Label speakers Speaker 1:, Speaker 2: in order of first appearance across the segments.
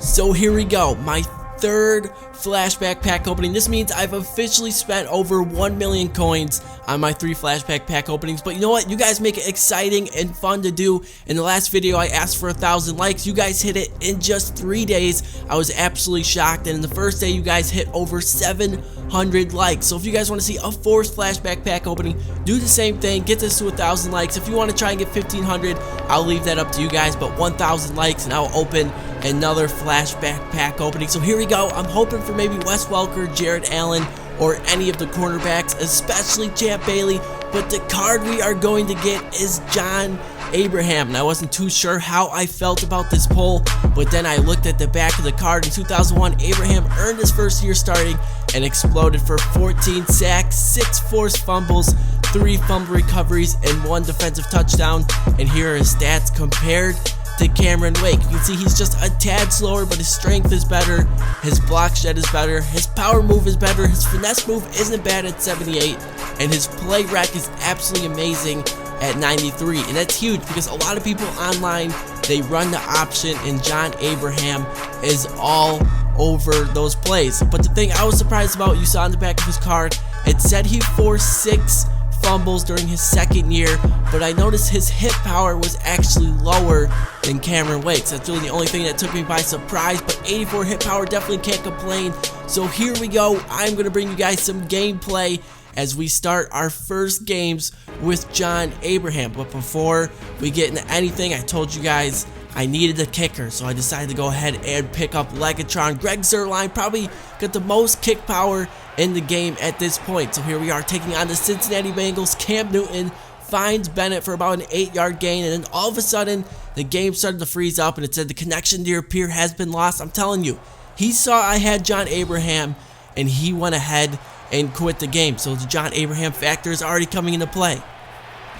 Speaker 1: So here we go, my third flashback pack opening. This means I've officially spent over 1 million coins on my 3 flashback pack openings. But you know what? You guys make it exciting and fun to do. In the last video, I asked for 1,000 likes. You guys hit it in just 3 days. I was absolutely shocked. And in the first day, you guys hit over 700 likes. So if you guys want to see a 4th flashback pack opening, do the same thing. Get this to 1,000 likes. If you want to try and get 1,500, I'll leave that up to you guys. But 1,000 likes and I'll open another flashback pack opening. So here we go. I'm hoping for maybe Wes Welker, Jared Allen, or any of the cornerbacks, especially Champ Bailey. But the card we are going to get is John Abraham. And I wasn't too sure how I felt about this pull, but then I looked at the back of the card. In 2001, Abraham earned his first year starting and exploded for 14 sacks, 6 forced fumbles, 3 fumble recoveries, and 1 defensive touchdown. And here are his stats compared to Cameron Wake. You can see he's just a tad slower, but his strength is better, his block shed is better, his power move is better, his finesse move isn't bad at 78, and his play rec is absolutely amazing at 93. And that's huge because a lot of people online, they run the option and John Abraham is all over those plays. But the thing I was surprised about, you saw on the back of his card, it said he forced 6 fumbles during his second year, but I noticed his hit power was actually lower than Cameron Wake's. That's really the only thing that took me by surprise, but 84 hit power, definitely can't complain. So here we go. I'm going to bring you guys some gameplay as we start our first games with John Abraham. But before we get into anything, I told you guys I needed a kicker, so I decided to go ahead and pick up Legatron. Greg Zuerlein probably got the most kick power in the game at this point. So here we are taking on the Cincinnati Bengals. Cam Newton finds Bennett for about an 8-yard gain, and then all of a sudden the game started to freeze up and it said the connection to your peer has been lost. I'm telling you, he saw I had John Abraham and he went ahead and quit the game. So the John Abraham factor is already coming into play.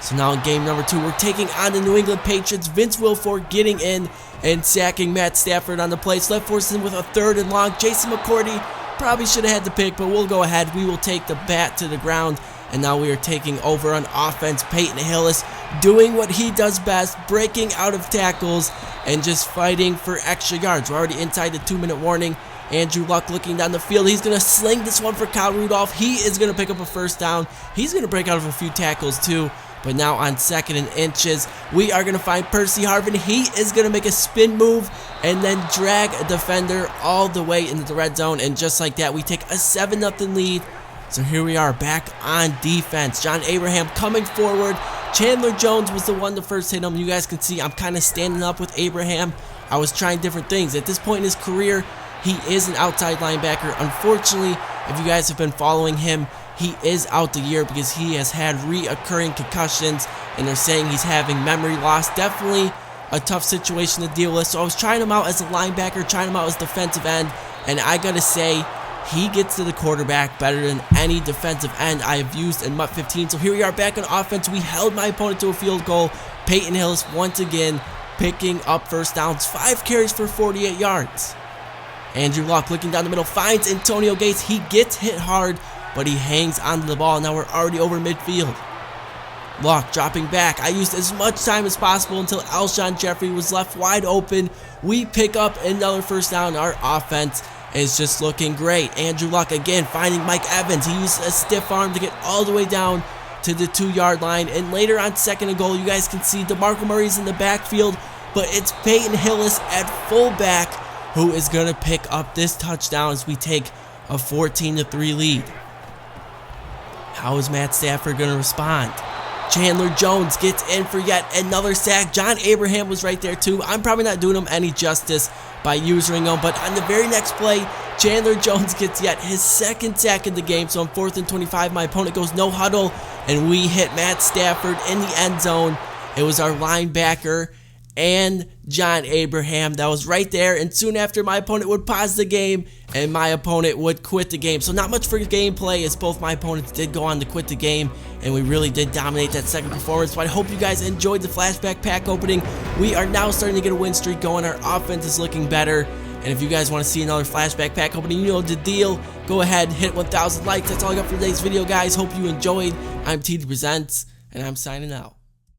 Speaker 1: So now in game number 2, we're taking on the New England Patriots. Vince Wilfork getting in and sacking Matt Stafford on the play. So that forces him with a 3rd and long. Jason McCourty probably should have had the pick, but we'll go ahead. We will take the bat to the ground. And now we are taking over on offense. Peyton Hillis doing what he does best, breaking out of tackles and just fighting for extra yards. We're already inside the 2-minute warning. Andrew Luck looking down the field. He's going to sling this one for Kyle Rudolph. He is going to pick up a 1st down. He's going to break out of a few tackles too. But now on 2nd and inches, we are going to find Percy Harvin. He is going to make a spin move and then drag a defender all the way into the red zone. And just like that, we take a 7-0 lead. So here we are back on defense. John Abraham coming forward. Chandler Jones was the one to first hit him. You guys can see I'm kind of standing up with Abraham. I was trying different things. At this point in his career, he is an outside linebacker. Unfortunately, if you guys have been following him, he is out the year because he has had reoccurring concussions and they're saying he's having memory loss. Definitely a tough situation to deal with. So I was trying him out as a linebacker, trying him out as defensive end, and I gotta say, he gets to the quarterback better than any defensive end I have used in MUT 15. So here we are back on offense. We held my opponent to a field goal. Peyton Hillis once again picking up 1st downs, 5 carries for 48 yards. Andrew Luck looking down the middle, finds Antonio Gates. He gets hit hard, but he hangs onto the ball. Now we're already over midfield. Luck dropping back. I used as much time as possible until Alshon Jeffrey was left wide open. We pick up another 1st down. Our offense is just looking great. Andrew Luck again finding Mike Evans. He used a stiff arm to get all the way down to the 2-yard line. And later on 2nd and goal, you guys can see DeMarco Murray's in the backfield, but it's Peyton Hillis at fullback who is going to pick up this touchdown as we take a 14-3 lead. How is Matt Stafford going to respond? Chandler Jones gets in for yet another sack. John Abraham was right there too. I'm probably not doing him any justice by using him, but on the very next play, Chandler Jones gets yet his 2nd sack in the game. So on 4th and 25, my opponent goes no huddle, and we hit Matt Stafford in the end zone. It was our linebacker and John Abraham that was right there, and soon after my opponent would pause the game and my opponent would quit the game. So not much for gameplay as both my opponents did go on to quit the game, and we really did dominate that second performance. But I hope you guys enjoyed the flashback pack opening. We are now starting to get a win streak going. Our offense is looking better, and if you guys want to see another flashback pack opening, you know the deal. Go ahead, hit 1,000 likes. That's all I got for today's video, guys. Hope you enjoyed. I'm TD Presents, and I'm signing out.